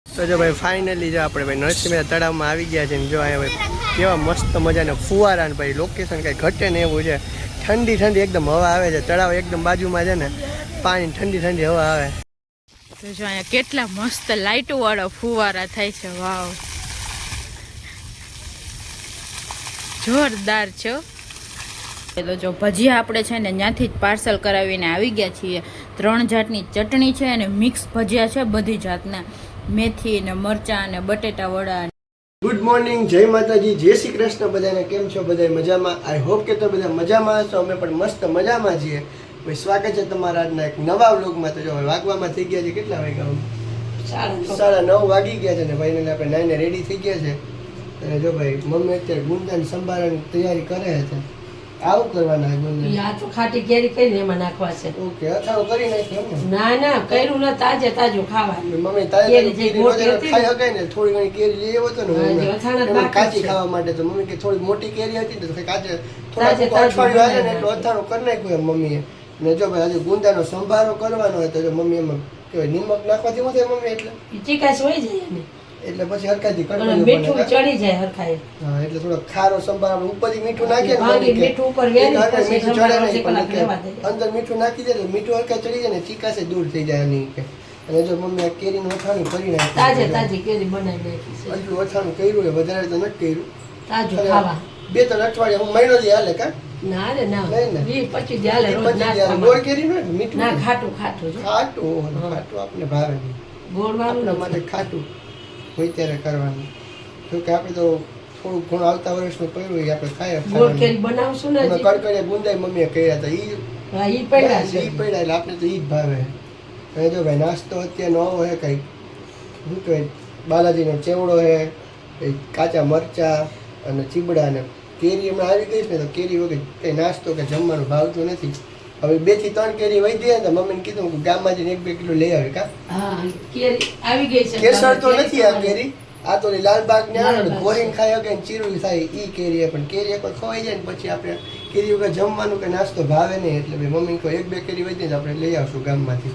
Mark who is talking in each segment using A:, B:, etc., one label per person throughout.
A: તો જો ભાઈ ફાઇનલી જો આપણે ભાઈ નરસિંહ મહેતા તળાવમાં આવી ગયા છે ને જો અહીંયા ભાઈ કેવા મસ્ત મજાના ફુવારા ને ભાઈ લોકેશન કંઈ ઘટે ને એવું છે. ઠંડી ઠંડી એકદમ હવા આવે છે. તળાવ એકદમ બાજુમાં છે ને પાણી ઠંડી ઠંડી હવા આવે.
B: તો જો અહીંયા કેટલા મસ્ત લાઇટો વાળા ફુવારા થાય છે. વાવ, જોરદાર છે. તો જો ભજીયા આપણે છે ને ત્યાંથી જ પાર્સલ કરાવીને આવી ગયા છીએ. 3 જાતની ચટણી છે અને મિક્સ ભજીયા છે બધી જાતના, મેથી ને મરચા અને બટેટા વડા.
A: ગુડ મોર્નિંગ, જય માતાજી, જય શ્રી કૃષ્ણ. બધાને કેમ છો? બધા મજામાં? આઈ હોપ કે તો બધા મજામાં હશો. અમે પણ મસ્ત મજામાં છીએ. ભાઈ સ્વાગત છે તમારા આજના એક નવા વ્લોગમાં. તો જો વાગવામાં થઈ ગયા છે, કેટલા વાગ્યા? 9:30 વાગી ગયા છે ને ભાઈને આપણે નાઈને રેડી થઈ ગયા છે. અને જો ભાઈ મમ્મી અત્યારે ગુંદાને સંભાળવાની તૈયારી કરે છે. આવું કરવાના છે?
C: આ તો ખાટી કેરી કરીને એમાં નાખવા છે.
A: ઓકે, અથાણું કરી નાખ્યું એમ ને?
C: ના ના, કર્યું ના, તાજે તાજું ખાવાનું.
A: મમ્મી તાજે ખાઈ શકાય ને? થોડી ઘણી કેરી લઈ આવ્યો હતો ને કાચી ખાવા માટે. તો મમ્મી કે થોડી મોટી કેરી હતી ને તો કાચે થોડા અઠવાડિયું હાલે ને એટલું અથાણું કરી નાખ્યું એમ મમ્મીએ. ને જો ભાઈ આજે ગુંદાનો સંભારો કરવાનો હોય તો જો મમ્મી એમાં કેવાય નિમક નાખવાથી શું થાય મમ્મી? એટલે
C: ચીકાશ હોય જાય ને
A: એટલે પછી હરખાથી
C: મીઠું ચડી જાય હરખાય.
A: હા, એટલે થોડો ખારો સંભાર ઉપરથી મીઠું નાખીએ
C: ને મીઠું ઉપર
A: અંદર મીઠું નાખી દે એટલે મીઠું હરખા ચડી જાય ને ચીકાશે દૂર થઈ જાય એની. અને જો મમ્મી આ કેરીનું અથાણું કરી નાખ્યું,
C: તાજે તાજી કેરી બનાવી નાખી છે.
A: એટલું અથાણું કર્યું હોય, વધારે તો નથી કર્યું.
C: તાજું ખાવા
A: 2-3 અઠવાડિયા હું મહિનો થી હાલે કા?
C: ના રે ના, 20-25 દી હાલે. રોજ
A: ગોળ કેરી ને મીઠું
C: ના, ખાટું ખાટું
A: ખાટું આપણે ભાવે નહીં.
C: ગોળ વાળું
A: માટે ખાટું હોય ત્યારે કરવાનું. જો કે આપણે તો થોડું ઘણું આવતા વર્ષનું પડ્યું હોય આપણે ખાઈએ.
C: ગોળ કેરી બનાવશું ને,
A: કડકડિયા ગુંદાઈ મમ્મીએ કર્યા હતા.
C: ઈ પડ્યા છે,
A: ઈ પડ્યા એટલે આપણે તો ઈ જ ભાવે. હવે જો ભાઈ નાસ્તો અત્યારે નવો હે કઈ શું કહેવાય, બાલાજીનો ચેવડો હે, કાચા મરચા અને ચીબડા અને કેરી હમણાં આવી ગઈ છે ને તો કેરી વગર કઈ નાસ્તો કે જમવાનું ભાવતું નથી. હવે 2 થી 3 કેરી વહી જાય ને મમ્મીને કીધું કે ગામમાં જઈને 1-2 કિલો લઈ આવે કા.
C: હા, કેરી આવી ગઈ છે.
A: કેસર તો નથી આ કેરી, આ તો લાલબાગ ને આવે ગોરીને ખાઈ શકે ને ચીરું થાય ઈ કેરી. પણ કેરી એકવાર ખવાઈ જાય ને પછી આપણે કેરી વગર જમવાનું કે નાસ્તો ભાવે નહીં. એટલે ભાઈ મમ્મી કહો 1-2 કેરી વહી જાય આપણે લઈ આવશું ગામમાંથી.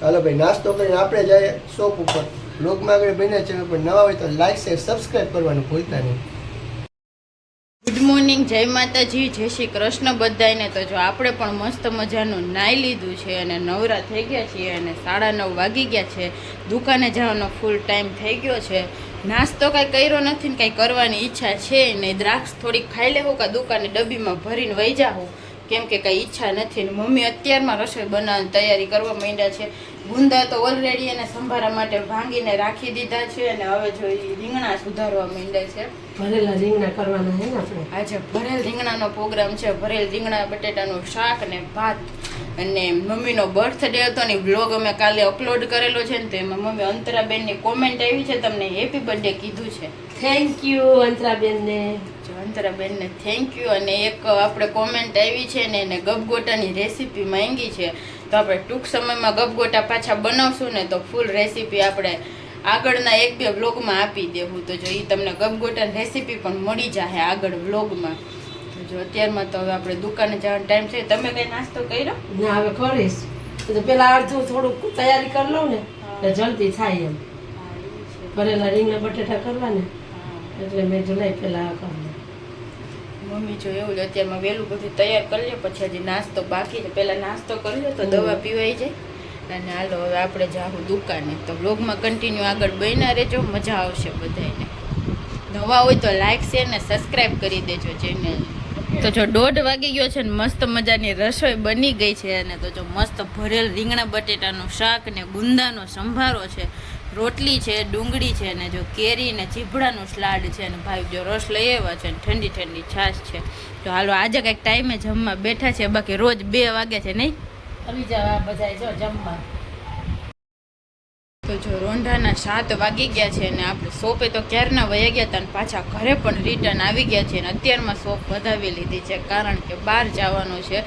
A: ચાલો ભાઈ નાસ્તો કરીને આપણે જઈએ શોપ ઉપર. બ્લોગમાં આગળ બન્યા ચેનલ પર નવા હોય તો લાઈક શેર સબસ્ક્રાઈબ કરવાનું ભૂલતા નહીં.
B: ગુડ મોર્નિંગ, જય માતાજી, જય શ્રી કૃષ્ણ બધાને. તો જો આપણે પણ મસ્ત મજાનું નાઈ લીધું છે અને નવરા થઈ ગયા છીએ અને 9:30 વાગી ગયા છે. દુકાને જવાનો ફૂલ ટાઈમ થઈ ગયો છે. નાસ્તો કાંઈ કર્યો નથી ને કાંઈ કરવાની ઈચ્છા છે નહીં. દ્રાક્ષ થોડીક ખાઈ લેવું કાં દુકાને ડબ્બીમાં ભરીને વહી જાઉં, કેમ કે કાંઈ ઈચ્છા નથી. ને મમ્મી અત્યારમાં રસોઈ બનાવવાની તૈયારી કરવા માંડ્યા છે. ગુંદા તો ઓલરેડી એને સંભારા માટે ભાંગીને રાખી દીધા છે અને હવે જો રીંગણા સુધારવા માંડ્યા છે.
C: ભરેલા રીંગણા કરવાના હે ને આપણે.
B: આજે ભરેલ રીંગણાનો પ્રોગ્રામ છે. ભરેલ રીંગણા બટેટાનું શાક ને ભાત. અને મમ્મીનો બર્થડે હતો ને બ્લોગ અમે કાલે અપલોડ કરેલો છે ને તો એમાં મમ્મી અંતરાબેનની કોમેન્ટ આવી છે, તમને હેપી બર્થડે કીધું છે.
C: થેન્ક યુ અંતરાબેનને.
B: અંતરાબેનને થેન્ક યુ. અને એક આપણે કોમેન્ટ આવી છે ને એને ગબગોટાની રેસીપી માંગી છે. તો આપણે ટૂંક સમયમાં ગબગોટા પાછા બનાવશું ને તો ફૂલ રેસીપી આપણે આગળના 1-2 વ્લોગમાં આપી દેવું. તો જો એ તમને ગબગોટાની રેસીપી પણ મળી જાય આગળ વ્લોગમાં. તો જો અત્યારમાં તો હવે આપણે દુકાને જવાનો ટાઈમ છે. તમે કઈ નાસ્તો કર્યો?
C: ના, હવે કરીશ. તો પેલા અડધું થોડુંક તૈયારી કરી લઉં ને એટલે જલ્દી થાય એમ. ભરેલા રીંગણા બટેટા કરવા ને એટલે મેં જો લઈ પેલા કરું.
B: મમ્મી જો એવું જ અત્યારમાં વહેલું બધું તૈયાર કરી લે, પછી હજી નાસ્તો બાકી છે. પહેલાં નાસ્તો કરી લે તો દવા પીવાઈ જાય. અને હાલો હવે આપણે જાવું દુકાને. તો વ્લોગમાં કન્ટિન્યુ આગળ બન્યા રહેજો, મજા આવશે બધાને. નવા હોય તો લાઈક શેર ને સબસ્ક્રાઈબ કરી દેજો ચેનલ. તો જો 1:30 વાગી ગયો છે ને મસ્ત મજાની રસોઈ બની ગઈ છે. અને તો જો મસ્ત ભરેલ રીંગણા બટેટાનું શાક ને ગુંદાનો સંભારો છે, રોટલી છે, ડુંગળી છે અને જો કેરી ને ચીભડાનું સ્લાડ છે. અને ભાઈ જો રસ લઈ આવ્યા છે, ઠંડી ઠંડી છાશ છે. તો હાલો આજે કંઈક ટાઈમે જમવા બેઠા છે, બાકી રોજ 2 વાગે છે નહીં
C: આવી જાવ બધા જો જમવા.
B: તો જો રોંઢાના 7 વાગી ગયા છે અને આપણે શોપે તો ક્યારના વયા ગયા હતા અને પાછા ઘરે પણ રિટર્ન આવી ગયા છે. અને અત્યારમાં શોપ વધાવી લીધી છે કારણ કે બહાર જવાનું છે.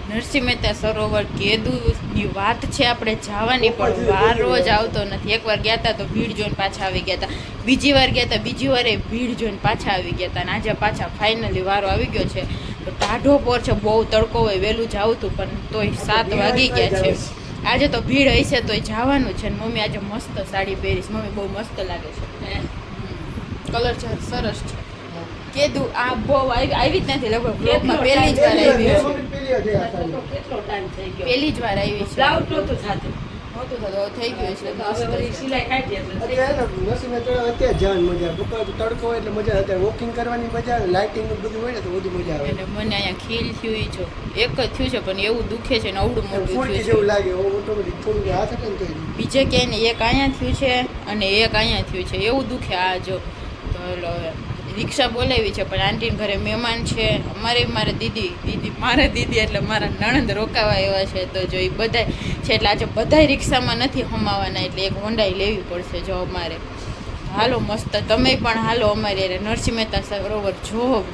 B: નરસિંહ મહેતા સરોવર કેદુની વાત છે આપણે જવાની, પણ વાર રોજ આવતો નથી. એકવાર ગયા હતા તો ભીડ જોઈને પાછા આવી ગયા હતા, બીજી વાર ગયા હતા બીજી વારે ભીડ જોઈને પાછા આવી ગયા હતા. અને આજે પાછા ફાઇનલી વારો આવી ગયો છે. તો ટાઢો પોર છે, બહુ તડકો હોય, વહેલું જવું હતું પણ તોય 7 વાગી ગયા છે. આજે તો ભીડ હશે તો જવાનું છે ને મમ્મી આજે મસ્ત સાડી પહેરીશ મમ્મી બહુ મસ્ત લાગે છે કલર છે સરસ છે કીધું આ બહુ આવી જ નથી લગભગ બ્લોગમાં પહેલી જ વાર આવી છે
C: કેટલો ટાઈમ થઈ ગયો
B: પહેલી જ વાર આવી છે
C: બ્લાઉઝ નહોતું થતું
B: નહોતું થતું હવે થઈ ગયું એટલે
C: હવે વળી સિલાઈ કાઢી એટલે થઈ ગયું.
A: અત્યારે નસીબને અત્યારે જવાનું મજા આવે બપોર તડકો હોય એટલે મજા આવે અત્યારે વોકિંગ કરવાની મજા આવે લાઇટિંગ બધું હોય ને તો વધુ મજા આવે
B: અને મને અહીંયા ખીલ થયું છે એક જ થયું છે પણ એવું દુખે છે ને અવડું મોટું
A: ફૂલકી
B: થયું
A: જેવું
B: છે
A: લાગે ઓટોમેટિક થોડું હાથ એટલે ને તો
B: બીજે ક્યાંય નહીં એક અહીંયા થયું છે અને એક અહીંયા થયું છે એવું દુખે આ જો તો હવે રિક્ષા બોલાવી છે પણ આંટીને ઘરે મહેમાન છે અમારે મારા દીદી એટલે મારા નણંદ રોકાવા એવા છે તો જો એ બધાય છે એટલે આજે બધાય રિક્ષામાં નથી હમાવાના એટલે એક હોન્ડાઈ લેવી પડશે જો અમારે હાલો મસ્ત તમે પણ હાલો અમારે નરસિંહ મહેતા સરોવર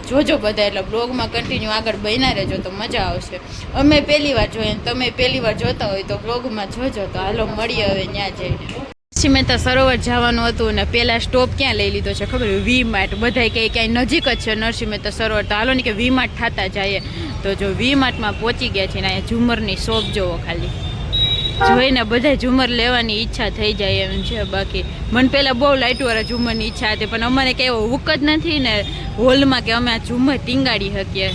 B: જોજો બધા એટલે બ્લોગમાં કન્ટિન્યુ આગળ બન્યા રહેજો તો મજા આવશે અમે પહેલી વાર જોઈએ તમે પહેલી વાર જોતા હોય તો બ્લોગમાં જોજો તો હાલો મળીએ હવે ત્યાં જઈને નરસિંહ મહેતા સરોવર જવાનું હતું ને પહેલાં સ્ટોપ ક્યાં લઈ લીધો છે ખબર વી માર્ટ બધાય કંઈ ક્યાંય નજીક જ છે નરસિંહ મહેતા સરોવર તો હાલો ને કે વી માર્ટ થતા જઈએ તો જો વી માર્ટમાં પહોંચી ગયા છે ને અહીંયા ઝુમરની શોપ જોવો ખાલી જોઈને બધા ઝુમર લેવાની ઈચ્છા થઈ જાય એમ છે બાકી મને પહેલાં બહુ લાઇટવાળા ઝુમરની ઈચ્છા હતી પણ અમારે કંઈ એવો હુક જ નથી ને હોલમાં કે અમે આ ઝુમર ટીંગાડી શકીએ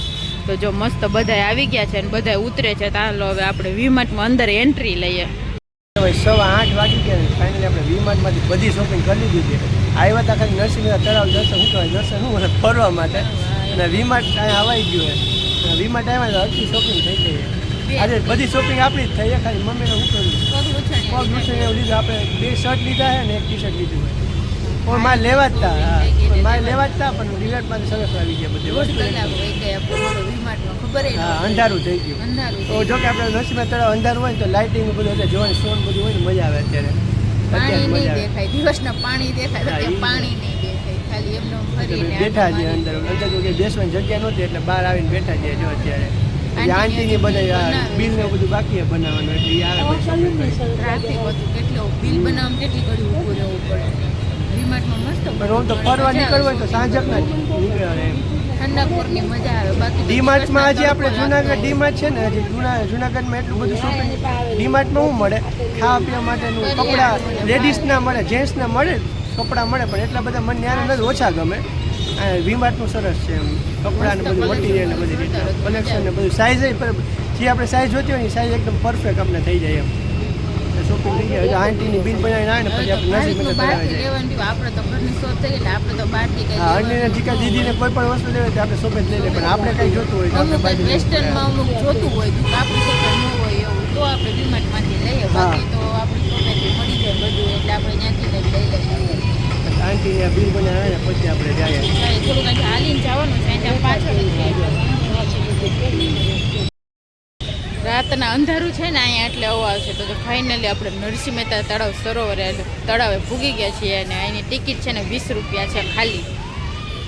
B: તો જો મસ્ત બધા આવી ગયા છે ને બધા ઉતરે છે તો હાલો હવે આપણે વી માર્ટમાં અંદર એન્ટ્રી લઈએ
A: 8:15 વાગી ગયા ને ફાઇનલી આપણે વીમાર્ટમાંથી બધી શોપિંગ કરી લીધી છે આવ્યા હતા ખાલી નરસિંહ મહેતા તળાવ દર્શન શું ફરવા માટે અને વીમાર્ટ અહીંયા આવી ગયું છે વીમાર્ટ આવ્યા તો આખી શોપિંગ થઈ ગઈ છે આજે બધી શોપિંગ આપણી જ થઈ છે ખાલી મમ્મીને શું કર્યું પગ લૂછણ એવું લીધું આપણે 2 શર્ટ લીધા છે ને 1 ટી-શર્ટ લીધું હોય પણ મારે લેવા જ હતા પણ રિલેટમાંથી સરસ આવી ગયા બધી વસ્તુ હા અંધારું થઈ ગયું તો જો કે આપણે નરસિંહ મહેતા તળાવ અંધારું હોય ને તો લાઇટિંગ બધું એટલે જોવાની સોન બધું હોય ને મજા આવે અત્યારે
B: દિવસના પાણી દેખાય પાણી નહીં દેખાય ખાલી એમનો
A: બેઠા છે અંદર તો કે બેસવાની જગ્યા નહોતી એટલે બહાર આવીને બેઠા છે જો અત્યારે આંટીની બધા બિલ ને બધું બાકી છે બનાવવાનું એટલે એ આવે
B: ટ્રાફિક હતું કેટલો બિલ બનાવવામાં કેટલી ઘડી ઊભું રહેવું પડે ડીમાર્ટમાં મસ્ત
A: પણ આમ તો ફરવા નીકળવું હોય તો સાંજકના જ નીકળે
B: ઠંડાપુરની મજા આવે બાકી
A: ડીમાર્ટમાં હજી આપણે જુનાગઢ ડીમાર્ટ છે ને હજી જુનાગઢમાં એટલું બધું શોપિંગ ડીમાર્ટમાં શું મળે ખાવા પીવા માટેનું કપડાં લેડીઝના મળે જેન્ટ્સના મળે કપડાં મળે પણ એટલા બધા મને ત્યાં ઓછા ગમે વીમાર્ટનું સરસ છે એમ કપડાં ને બધું મટીરિયલ ને બધી રીતે કલેક્શન ને બધું સાઇઝ જે આપણે સાઇઝ જોતી હોય ને સાઇઝ એકદમ પરફેક્ટ અમને થઈ જાય એમ શોપિંગ થઈ જાય આંટીની બિલ બનાવીને આવે ને પછી આપણે નરસિંહ મહેતા બનાવી જાય
B: આપણે તો ઘરની શોપ થઈ એટલે આપણે તો બહારથી કઈ
A: હા અન્ય જીકા દીદીને કોઈ પણ વસ્તુ લેવી તો આપણે શોપે જ લઈ લે પણ આપણે કંઈ જોતું હોય તો આપણે બાજુ
B: વેસ્ટર્નમાં અમુક જોતું હોય તો આપણી શોપે ન હોય એવું તો આપણે ડીમાર્ટમાંથી લઈએ બાકી તો આપણી શોપેથી મળી જાય બધું એટલે આપણે ત્યાંથી લઈ લઈએ
A: આંટીને બિલ બનાવે ને પછી આપણે જઈએ
B: થોડુંક આજે હાલીને જવાનું છે ત્યાં પાછળ રાતના અંધારું છે ને અહીંયા એટલે આવું આવશે તો ફાઇનલી આપણે નરસિંહ મહેતા તળાવ સરોવરે તળાવે ભૂગી ગયા છીએ અને એની ટિકિટ છે ને 20 રૂપિયા છે ખાલી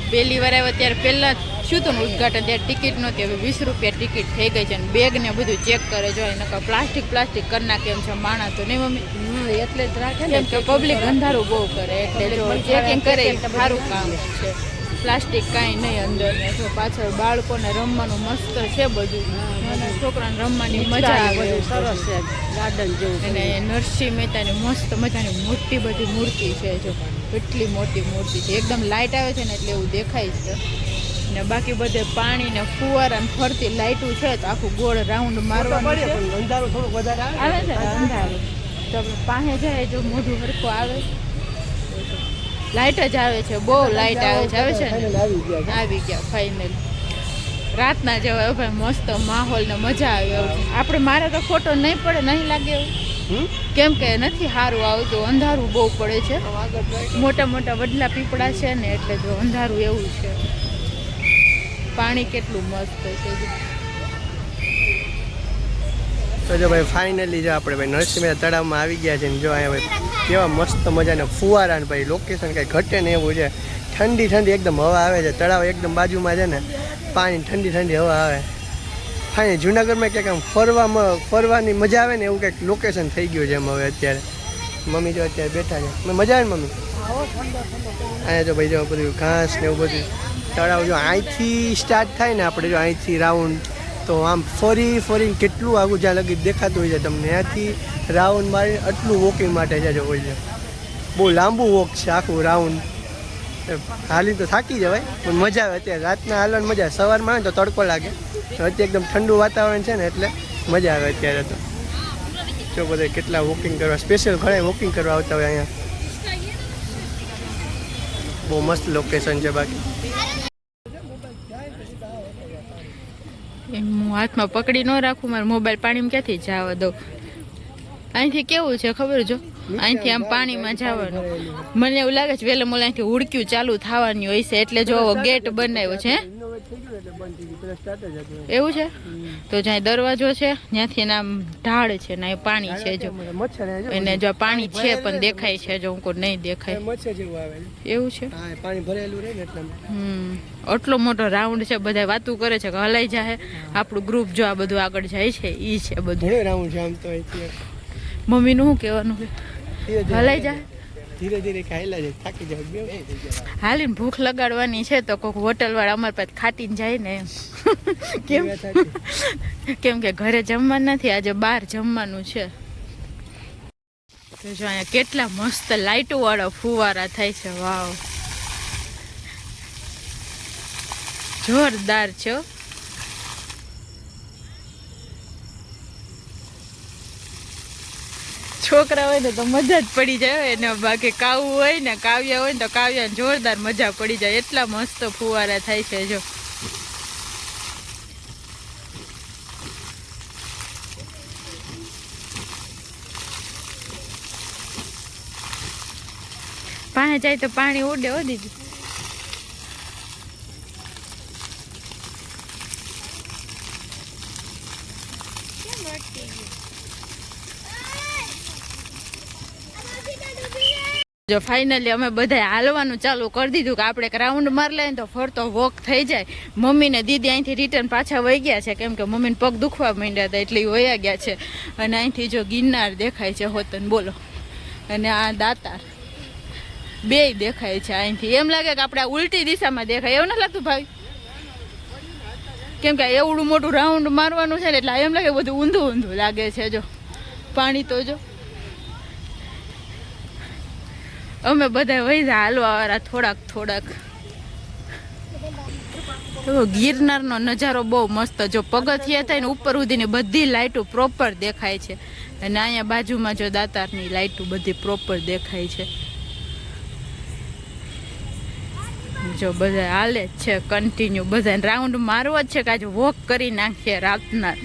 B: પહેલી વાર આવ્યા ત્યારે પહેલાં શું હતું ઉદઘાટન ત્યારે ટિકિટ નહોતી હવે 20 રૂપિયા ટિકિટ થઈ ગઈ છે અને બેગ ને બધું ચેક કરે જો નકર પ્લાસ્ટિક કરી નાખે એમ છે માણસ તો નહીં મમ્મી
C: એટલે જ રાખે
B: કેમ કે પબ્લિક અંધારું બહુ કરે એટલે જો ચેકિંગ કરે એ સારું કામ છે પ્લાસ્ટિક કાંઈ નહીં અંદર ને જો પાછળ બાળકોને રમવાનું મસ્ત છે બધું નાના છોકરાને રમવાની મજા આવે
C: સરસ છે ગાર્ડન જેવું
B: અને નરસિંહ મહેતાની મસ્ત મજાની મોટી બધી મૂર્તિ છે જો કેટલી મોટી મૂર્તિ છે એકદમ લાઇટ આવે છે ને એટલે એવું દેખાય છે ને બાકી બધે પાણી ને ફુવારા ને ફરતી લાઇટું છે તો આખું ગોળ રાઉન્ડ મારવાનું છે
A: અંધારું થોડુંક વધારે
B: આવે છે ને અંધારું તો આપણે પાસે જાય જો મોઢું હરખું આવે લાઇટ જ આવે છે બહુ લાઇટ આવે છે ને આવી ગયા ફાઇનલ રાતના જેવા ભાઈ મસ્ત માહોલ ને મજા આવે એવું આપણે મારે તો ફોટો નહીં પડે નહીં લાગે એવું કેમ કે નથી સારું આવતું અંધારું બહુ પડે છે મોટા મોટા વડલા પીપળા છે ને એટલે જો અંધારું એવું છે પાણી કેટલું મસ્ત છે
A: તો જો ભાઈ ફાઇનલી જો આપણે ભાઈ નરસિંહ મહેતા તળાવમાં આવી ગયા છે ને જો અહીંયા ભાઈ કેવા મસ્ત મજાના ફુવારા ને ભાઈ લોકેશન કંઈ ઘટે ને એવું છે ઠંડી એકદમ હવા આવે છે તળાવ એકદમ બાજુમાં છે ને પાણી ઠંડી હવા આવે ફાઇનલી જુનાગઢમાં ક્યાંક આમ ફરવાની મજા આવે ને એવું કંઈક લોકેશન થઈ ગયું છે એમ હવે અત્યારે મમ્મી જો અત્યારે બેઠા છે મજા આવે ને મમ્મી અહીંયા જો ભાઈ જો બધું ઘાસ ને એવું બધું તળાવ જો અહીંથી સ્ટાર્ટ થાય ને આપણે જો અહીંથી રાઉન્ડ તો આમ ફરીને કેટલું આગું જ્યાં લગી દેખાતું હોય છે તમને ત્યાંથી રાઉન્ડ મારી આટલું વોકિંગ માટે જજો હોય છે. બહુ લાંબુ વોક છે આખું રાઉન્ડ. હાલી તો થાકી જવાય પણ મજા આવે. અત્યારે રાતના હાલવાની મજા. સવારમાં આવે તો તડકો લાગે, અત્યારે એકદમ ઠંડુ વાતાવરણ છે ને એટલે મજા આવે અત્યારે તો. જો બધા કેટલા વોકિંગ કરવા, સ્પેશિયલ ઘણા વોકિંગ કરવા આવતા હોય અહીંયા. બહુ મસ્ત લોકેશન છે. બાકી
B: હું હાથમાં પકડી ન રાખું, મારો મોબાઈલ પાણીમાં ક્યાંથી જવા દઉં. અહીંથી કેવું છે ખબર જો, અહીંથી આમ પાણીમાં જવાનું. મને એવું લાગે છે વહેલા મોલા અહીંથી ઉડક્યું ચાલુ થવાની હોય છે એટલે જો ગેટ બનાવ્યો છે. એવું છે તો જ્યાં દરવાજો છે ત્યાંથી આમ ઢાળ છે ને પાણી છે. જો એને જો પાણી છે પણ દેખાય છે, જો હું નહીં દેખાય એવું છે. આટલો મોટો રાઉન્ડ છે. બધા વાતું કરે છે કે હલાઈ જાય આપણું ગ્રુપ. જો આ બધું આગળ જાય છે ઈ છે બધું રાઉન્ડ છે. આમ તો મમ્મીનું શું કહેવાનું કે હલાઈ જાય ધીરે ધીરે ખાઈલા જાય, થાકી જાય. હાલીને ભૂખ લગાડવાની છે તો કોઈક હોટલવાળા અમારી પાસે ખાટીને જાય ને એમ. કેમ કે ઘરે જમવાનું નથી, આજે બહાર જમવાનું છે. તો જો અહીંયા કેટલા મસ્ત લાઇટો વાળા ફુવારા થાય છે. વાવ, જોરદાર છે. છોકરા હોય ને તો મજા જ પડી જાય એને. બાકી કાવું હોય ને કાવ્યા હોય ને તો કાવ્યાને જોરદાર મજા પડી જાય. એટલા મસ્ત ફુવારા થાય છે. જો પાસે જાય તો પાણી ઉડે. હો દીદી જો ફાઇનલી અમે બધા હાલવાનું ચાલુ કરી દીધું કે આપણે એક રાઉન્ડ મારી લઈએ તો ફરતો વોક થઈ જાય. મમ્મી ને દીદી અહીંથી રિટર્ન પાછા વહી ગયા છે કેમ કે મમ્મીને પગ દુખવા માંડ્યા હતા એટલે વયા ગયા છે. અને અહીંથી જો ગિરનાર દેખાય છે હોતન બોલો, અને આ દાતાર બે દેખાય છે અહીંથી. એમ લાગે કે આપણે આ ઉલટી દિશામાં દેખાય. એવું નથી લાગતું ભાઈ? કેમ કે એવડું મોટું રાઉન્ડ મારવાનું છે ને એટલે એમ લાગે બધું ઊંધું ઊંધું લાગે છે. જો પાણી તો જો અમે બધા વૈધા હાલવા વાળા થોડાક. તો ગિરનારનો નજારો બહુ મસ્ત. જો પગથિયા થાય ને ઉપર સુધીની બધી લાઇટો પ્રોપર દેખાય છે. અને અહીંયા બાજુમાં જો દાતારની લાઇટો બધી પ્રોપર દેખાય છે. જો બધા હાલે જ છે કન્ટિન્યુ. બધા રાઉન્ડ મારવો જ છે કે આજે વોક કરી નાખીએ રાતના.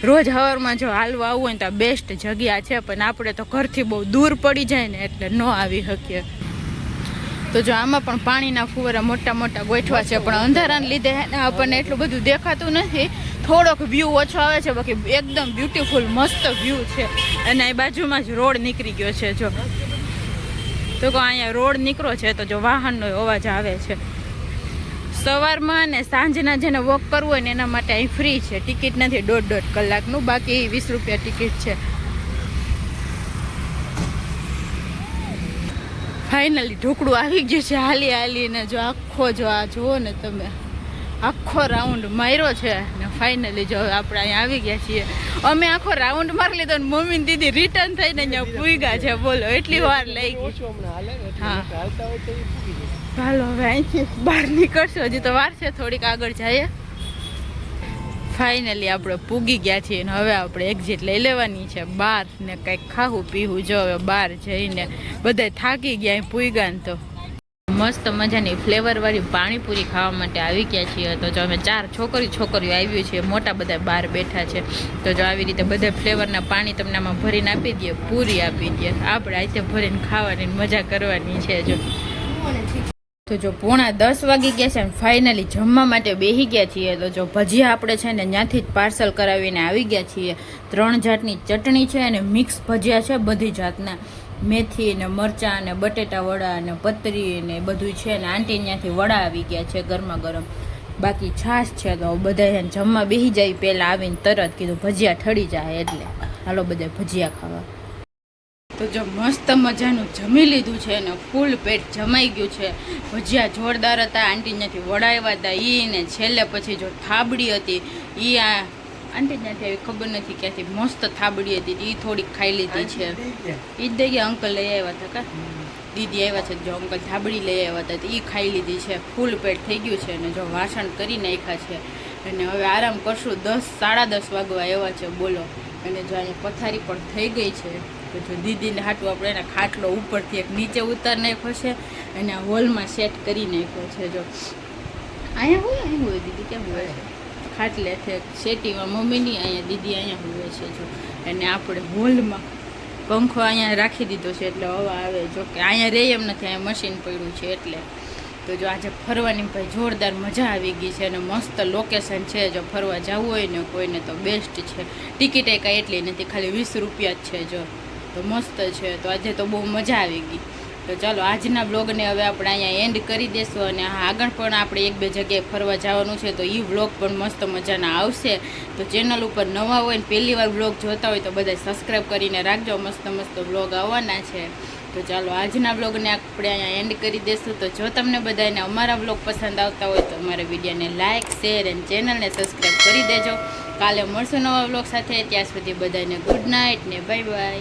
B: રોજ સવારમાં જો હાલવા આવવું હોય ને તો બેસ્ટ જગ્યા છે, પણ આપણે તો ઘરથી બહુ દૂર પડી જાય ને એટલે ન આવી શકીએ. તો જો આમાં પણ પાણીના ફુવારા મોટા મોટા ગોઠવા છે, પણ અંધારાને લીધે આપણને એટલું બધું દેખાતું નથી. થોડોક વ્યૂ ઓછો આવે છે, બાકી એકદમ બ્યુટીફુલ મસ્ત વ્યૂ છે. અને આ બાજુમાં જ રોડ નીકળી ગયો છે. જો તો અહીંયા રોડ નીકળો છે તો જો વાહનનો અવાજ આવે છે. સવારમાં ને સાંજના જેને વોક કરવું હોય ને એના માટે અહીં ફ્રી છે. ટિકિટ નથી 1.5 કલાકનું, બાકી 20 રૂપિયા ટિકિટ છે. ફાઇનલી ઢોકળું આવી ગયું છે. હાલીને જો આખો જો આ જુઓ ને તમે, આખો રાઉન્ડ માર્યો છે ને ફાઇનલી જો આપણે અહીંયા આવી ગયા છીએ. અમે આખો રાઉન્ડ મારી લીધો ને મમ્મી ને દીદી રિટર્ન થઈને અહીંયા પૂગ્યા છે. બોલો એટલી વાર લઈ ગઈ. હા હાલો હવે અહીંથી બહાર નીકળશું. હજી તો વાર છે, થોડીક આગળ જઈએ. ફાઇનલી આપણે પૂગી ગયા છીએ ને હવે આપણે એક્ઝિટ લઈ લેવાની છે બહાર ને કંઈક ખાવું પીવું. જો હવે બહાર જઈને બધા થાકી ગયા પૂગ્યા ને તો મસ્ત મજાની ફ્લેવરવાળી પાણીપુરી ખાવા માટે આવી ગયા છીએ. તો જો અમે 4 છોકરીઓ આવી છીએ, મોટા બધા બહાર બેઠા છે. તો જો આવી રીતે બધા ફ્લેવરના પાણી તમને આમાં ભરીને આપી દઈએ, પૂરી આપી દઈએ. આપણે આજે ભરીને ખાવાની મજા કરવાની છે. જો તો જો 9:30 વાગી ગયા છે અને ફાઇનલી જમવા માટે બેસી ગયા છીએ. તો જો ભજીયા આપણે છે ને ત્યાંથી જ પાર્સલ કરાવીને આવી ગયા છીએ. 3 જાતની ચટણી છે અને મિક્સ ભજીયા છે બધી જાતના. મેથી ને મરચાં ને બટેટા વડા ને પતરી ને બધું છે ને આંટી ત્યાંથી વડા આવી ગયા છે ગરમા ગરમ. બાકી છાશ છે. તો બધા જમવા બેસી જાય પહેલાં આવીને તરત કીધું ભજીયા ઠળી જાય એટલે હાલો બધા ભજીયા ખાવા. તો જો મસ્ત મજાનું જમી લીધું છે અને ફૂલ પેટ જમાઈ ગયું છે. ભજીયા જોરદાર હતા. આંટી ત્યાંથી વડા આવ્યા હતા ઈ ને છેલ્લે પછી જો થાબડી હતી ઈ આ આંટી ત્યાંથી આવી ખબર નથી ક્યાંથી મસ્ત થાબડી હતી એ થોડીક ખાઈ લીધી છે એ જ દઈ ગયા અંકલ લઈ આવ્યા હતા કા દીદી આવ્યા છે જો અંકલ થાબડી લઈ આવ્યા હતા તો એ ખાઈ લીધી છે ફૂલ પેટ થઈ ગયું છે અને જો વાસણ કરી નાખ્યા છે અને હવે આરામ કરશું 10 સાડા 10 વાગવા આવ્યા છે બોલો અને જો અહીંયા પથારી પણ થઈ ગઈ છે તો જો દીદીને હાટું આપણે એના ખાટલો ઉપરથી એક નીચે ઉતાર નાખ્યો છે અને આ હોલમાં સેટ કરી નાખ્યો છે જો અહીંયા હોય દીદી કેમ હોય છે ખાટલે છે શેટીમાં મમ્મીની અહીંયા દીદી અહીંયા હોય છે જો અને આપણે હોલમાં પંખો અહીંયા રાખી દીધો છે એટલે હવા આવે જો કે અહીંયા રહે એમ નથી અહીંયા મશીન પડ્યું છે એટલે તો જો આજે ફરવાની ભાઈ જોરદાર મજા આવી ગઈ છે અને મસ્ત લોકેશન છે જો ફરવા જવું હોય ને કોઈને તો બેસ્ટ છે ટિકિટ કાંઈ એટલી નથી ખાલી 20 રૂપિયા જ છે જો તો મસ્ત છે તો આજે તો બહુ મજા આવી ગઈ તો ચાલો આજના બ્લોગને હવે આપણે અહીંયા એન્ડ કરી દઈશું અને આગળ પણ આપણે 1-2 જગ્યાએ ફરવા જવાનું છે તો એ બ્લોગ પણ મસ્ત મજાના આવશે તો ચેનલ ઉપર નવા હોય ને પહેલી વાર બ્લોગ જોતા હોય તો બધા સબસ્ક્રાઈબ કરીને રાખજો મસ્ત મસ્ત બ્લોગ આવવાના છે તો ચાલો આજના બ્લોગને આપણે અહીંયા એન્ડ કરી દઈશું તો જો તમને બધાને અમારા બ્લોગ પસંદ આવતા હોય તો અમારા વિડીયોને લાઇક શેર અને ચેનલને સબસ્ક્રાઈબ કરી દેજો કાલે મળશું નવા બ્લોગ સાથે ત્યાં સુધી બધાને ગુડ નાઇટ ને બાય બાય